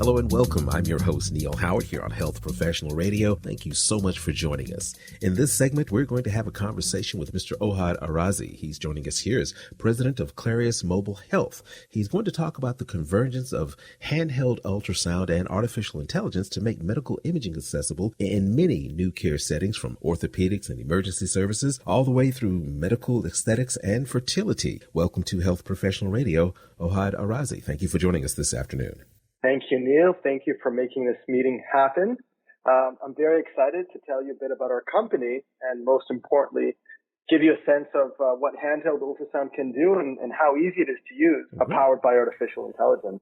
Hello and welcome. I'm your host, Neil Howard, here on Health Professional Radio. Thank you so much for joining us. In this segment, we're going to have a conversation with Mr. Ohad Arazi. He's joining us here as president of Clarius Mobile Health. He's going to talk about the convergence of handheld ultrasound and artificial intelligence to make medical imaging accessible in many new care settings, from orthopaedics and emergency services all the way through medical aesthetics and fertility. Welcome to Health Professional Radio, Ohad Arazi. Thank you for joining us this afternoon. Thank you, Neil. Thank you for making this meeting happen. I'm very excited to tell you a bit about our company and, most importantly, give you a sense of what handheld ultrasound can do and how easy it is to use, powered by artificial intelligence.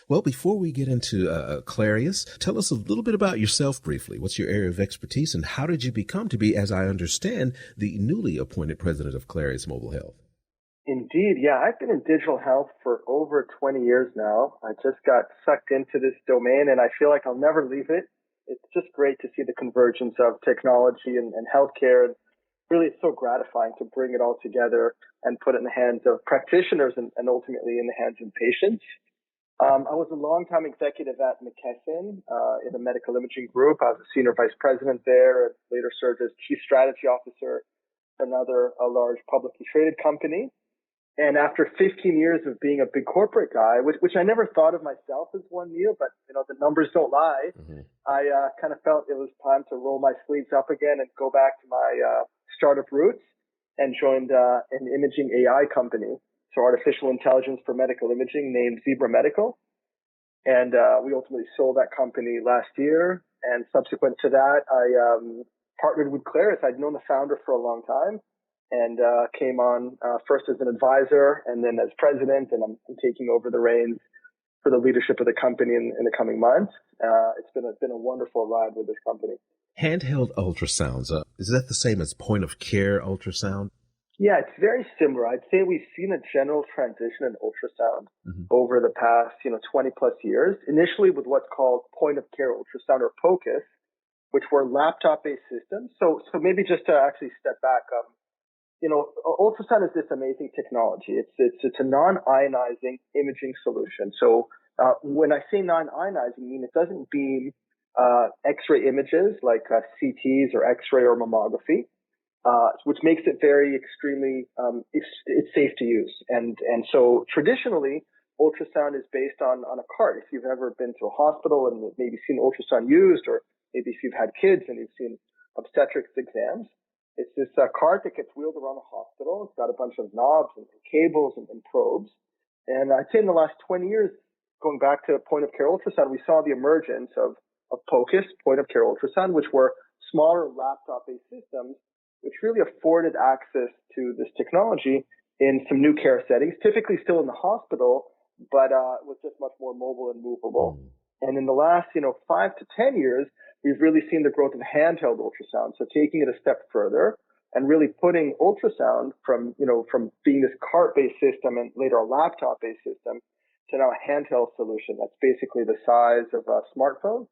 Well, before we get into Clarius, tell us a little bit about yourself briefly. What's your area of expertise and how did you become to be, as I understand, the newly appointed president of Clarius Mobile Health? Indeed, yeah. I've been in digital health for over 20 years now. I just got sucked into this domain and I feel like I'll never leave it. It's just great to see the convergence of technology and healthcare. Really, it's so gratifying to bring it all together and put it in the hands of practitioners and ultimately in the hands of patients. I was a longtime executive at McKesson in the medical imaging group. I was a senior vice president there and later served as chief strategy officer for a large publicly traded company. And after 15 years of being a big corporate guy, which I never thought of myself as one, Neil, but the numbers don't lie. I kind of felt it was time to roll my sleeves up again and go back to my startup roots and joined an imaging AI company, so artificial intelligence for medical imaging, named Zebra Medical. And we ultimately sold that company last year. And subsequent to that, I partnered with Clarius. I'd known the founder for a long time. And came on first as an advisor and then as president, and I'm taking over the reins for the leadership of the company in the coming months. It's been a wonderful ride with this company. Handheld ultrasounds, is that the same as point-of-care ultrasound? Yeah, it's very similar. I'd say we've seen a general transition in ultrasound over the past 20 plus years, initially with what's called point-of-care ultrasound, or POCUS, which were laptop-based systems. So maybe just to actually step back, ultrasound is this amazing technology. It's a non-ionizing imaging solution. So when I say non-ionizing, I mean it doesn't beam X-ray images like CTs or X-ray or mammography, which makes it very extremely it's safe to use. And so traditionally, ultrasound is based on a cart. If you've ever been to a hospital and maybe seen ultrasound used, or maybe if you've had kids and you've seen obstetrics exams, it's this cart that gets wheeled around the hospital. It's got a bunch of knobs and cables and probes. And I'd say in the last 20 years, going back to point-of-care ultrasound, we saw the emergence of POCUS, point-of-care ultrasound, which were smaller laptop-based systems, which really afforded access to this technology in some new care settings, typically still in the hospital, but was just much more mobile and movable. And in the last, 5 to 10 years, we've really seen the growth of handheld ultrasound. So taking it a step further and really putting ultrasound from being this cart-based system and later a laptop-based system to now a handheld solution that's basically the size of a smartphone.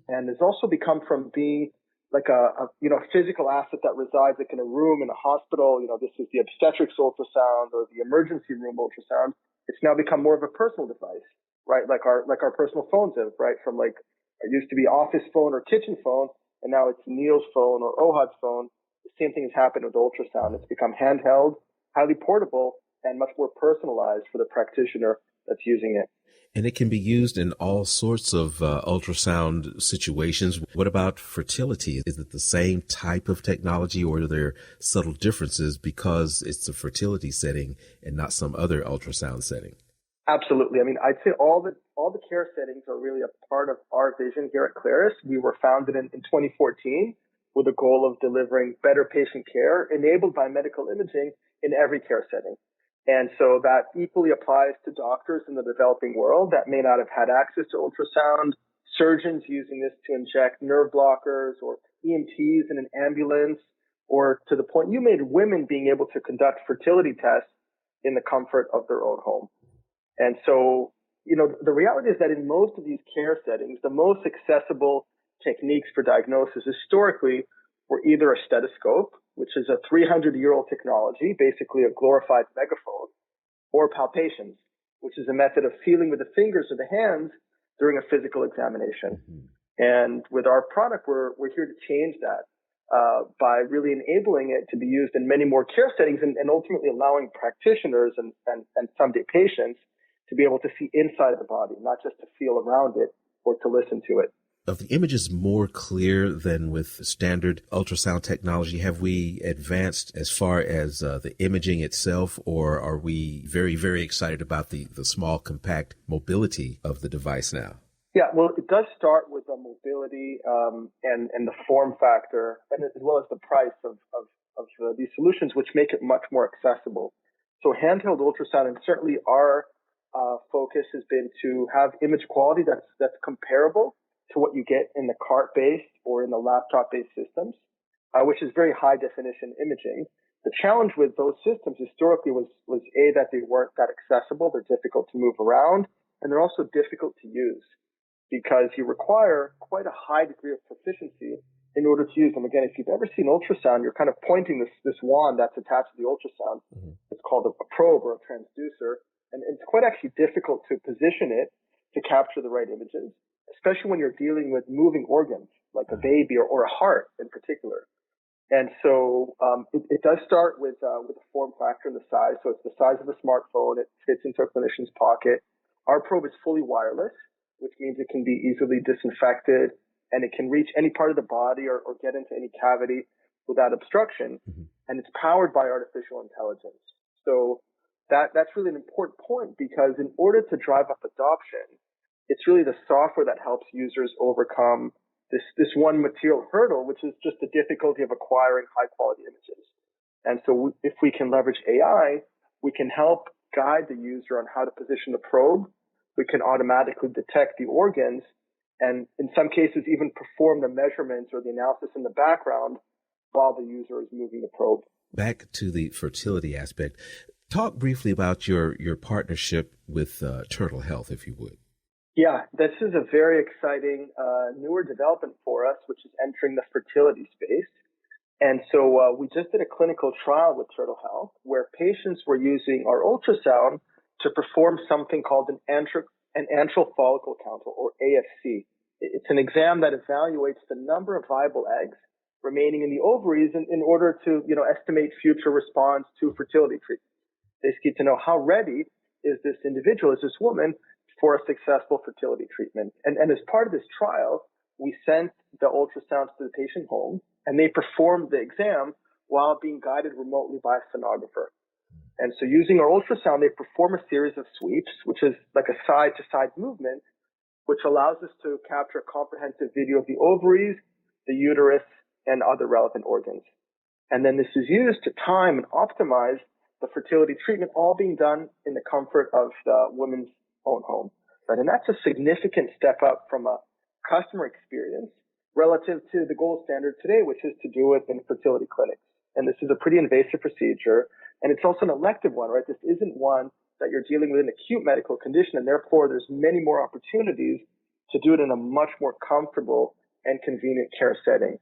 And has also become from being like a physical asset that resides like in a room in a hospital. This is the obstetrics ultrasound or the emergency room ultrasound. It's now become more of a personal device, right? Like our personal phones have, right? From like, it used to be office phone or kitchen phone, and now it's Neil's phone or Ohad's phone. The same thing has happened with ultrasound. It's become handheld, highly portable, and much more personalized for the practitioner that's using it. And it can be used in all sorts of ultrasound situations. What about fertility? Is it the same type of technology, or are there subtle differences because it's a fertility setting and not some other ultrasound setting? Absolutely. I mean, I'd say all the care settings are really a part of our vision here at Clarius. We were founded in 2014 with a goal of delivering better patient care enabled by medical imaging in every care setting. And so that equally applies to doctors in the developing world that may not have had access to ultrasound, surgeons using this to inject nerve blockers, or EMTs in an ambulance, or to the point you made, women being able to conduct fertility tests in the comfort of their own home. And so, the reality is that in most of these care settings, the most accessible techniques for diagnosis historically were either a stethoscope, which is a 300-year-old technology, basically a glorified megaphone, or palpations, which is a method of feeling with the fingers or the hands during a physical examination. And with our product, we're here to change that by really enabling it to be used in many more care settings and ultimately allowing practitioners and someday patients to be able to see inside the body, not just to feel around it or to listen to it. Are the images more clear than with standard ultrasound technology? Have we advanced as far as the imaging itself, or are we very, very excited about the small, compact mobility of the device now? Yeah, well, it does start with the mobility and the form factor, and as well as the price of these solutions, which make it much more accessible. So handheld ultrasound, and certainly our focus has been to have image quality that's comparable to what you get in the cart-based or in the laptop-based systems, which is very high-definition imaging. The challenge with those systems historically was that they weren't that accessible, they're difficult to move around, and they're also difficult to use because you require quite a high degree of proficiency in order to use them. Again, if you've ever seen ultrasound, you're kind of pointing this wand that's attached to the ultrasound. It's called a probe or a transducer, and it's quite actually difficult to position it to capture the right images, especially when you're dealing with moving organs like a baby or a heart in particular. And so it does start with the form factor and the size. So it's the size of a smartphone. It fits into a clinician's pocket. Our probe is fully wireless, which means it can be easily disinfected and it can reach any part of the body or get into any cavity without obstruction. And it's powered by artificial intelligence. So that's really an important point because in order to drive up adoption, it's really the software that helps users overcome this one material hurdle, which is just the difficulty of acquiring high quality images. And so if we can leverage AI, we can help guide the user on how to position the probe. We can automatically detect the organs and in some cases even perform the measurements or the analysis in the background while the user is moving the probe. Back to the fertility aspect, talk briefly about your partnership with Turtle Health, if you would. Yeah, this is a very exciting newer development for us, which is entering the fertility space. And so we just did a clinical trial with Turtle Health where patients were using our ultrasound to perform something called an antral follicle count, or AFC. It's an exam that evaluates the number of viable eggs remaining in the ovaries in order to estimate future response to fertility treatment. Basically to know how ready is this individual, is this woman, for a successful fertility treatment. And as part of this trial, we sent the ultrasounds to the patient home, and they performed the exam while being guided remotely by a sonographer. And so using our ultrasound, they perform a series of sweeps, which is like a side-to-side movement, which allows us to capture a comprehensive video of the ovaries, the uterus, and other relevant organs. And then this is used to time and optimize the fertility treatment, all being done in the comfort of the woman's own home. Right? And that's a significant step up from a customer experience relative to the gold standard today, which is to do it in fertility clinics. And this is a pretty invasive procedure. And it's also an elective one, right? This isn't one that you're dealing with an acute medical condition. And therefore, there's many more opportunities to do it in a much more comfortable and convenient care setting.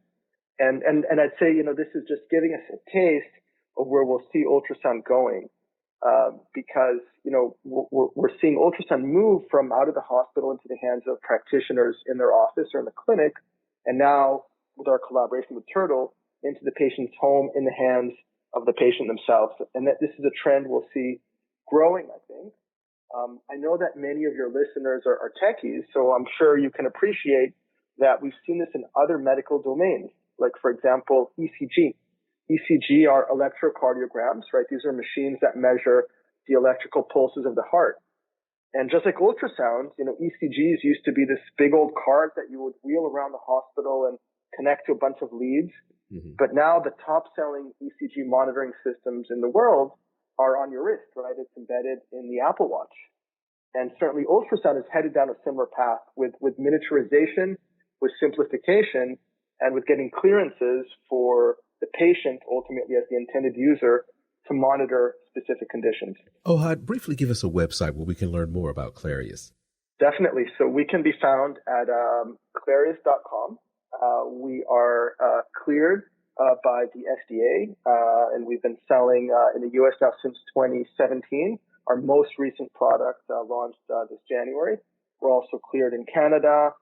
And I'd say, this is just giving us a taste of where we'll see ultrasound going. Because, we're seeing ultrasound move from out of the hospital into the hands of practitioners in their office or in the clinic. And now with our collaboration with Turtle into the patient's home in the hands of the patient themselves. And that this is a trend we'll see growing, I think. I know that many of your listeners are techies, so I'm sure you can appreciate that we've seen this in other medical domains, like, for example, ECG. ECG are electrocardiograms, right? These are machines that measure the electrical pulses of the heart. And just like ultrasounds, ECGs used to be this big old cart that you would wheel around the hospital and connect to a bunch of leads. But now the top selling ECG monitoring systems in the world are on your wrist, right? It's embedded in the Apple Watch. And certainly ultrasound is headed down a similar path with miniaturization, with simplification, and with getting clearances for the patient, ultimately as the intended user, to monitor specific conditions. Ohad, briefly give us a website where we can learn more about Clarius. Definitely. So we can be found at Clarius.com. We are cleared by the FDA, and we've been selling in the U.S. now since 2017. Our most recent product launched this January. We're also cleared in Canada.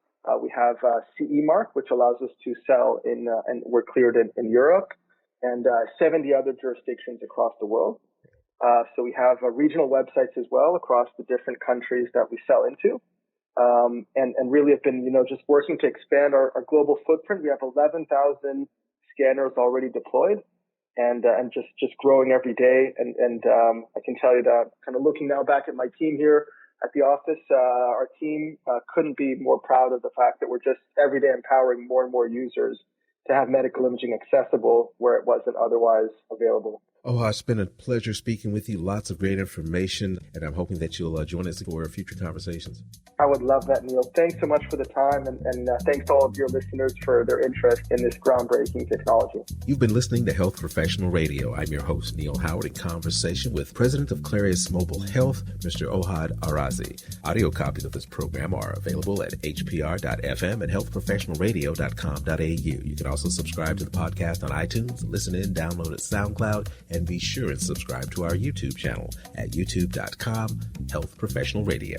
We have CE mark, which allows us to sell in, and we're cleared in Europe, and 70 other jurisdictions across the world. So we have regional websites as well across the different countries that we sell into. And really have been, just working to expand our global footprint. We have 11,000 scanners already deployed and just growing every day. And I can tell you that kind of looking now back at my team here at the office, our team couldn't be more proud of the fact that we're just every day empowering more and more users to have medical imaging accessible where it wasn't otherwise available. Ohad, it's been a pleasure speaking with you. Lots of great information, and I'm hoping that you'll join us for future conversations. I would love that, Neil. Thanks so much for the time, and thanks to all of your listeners for their interest in this groundbreaking technology. You've been listening to Health Professional Radio. I'm your host, Neil Howard, in conversation with President of Clarius Mobile Health, Mr. Ohad Arazi. Audio copies of this program are available at hpr.fm and healthprofessionalradio.com.au. You can also subscribe to the podcast on iTunes, listen in, download at SoundCloud, and be sure and subscribe to our YouTube channel at youtube.com/Health Professional Radio.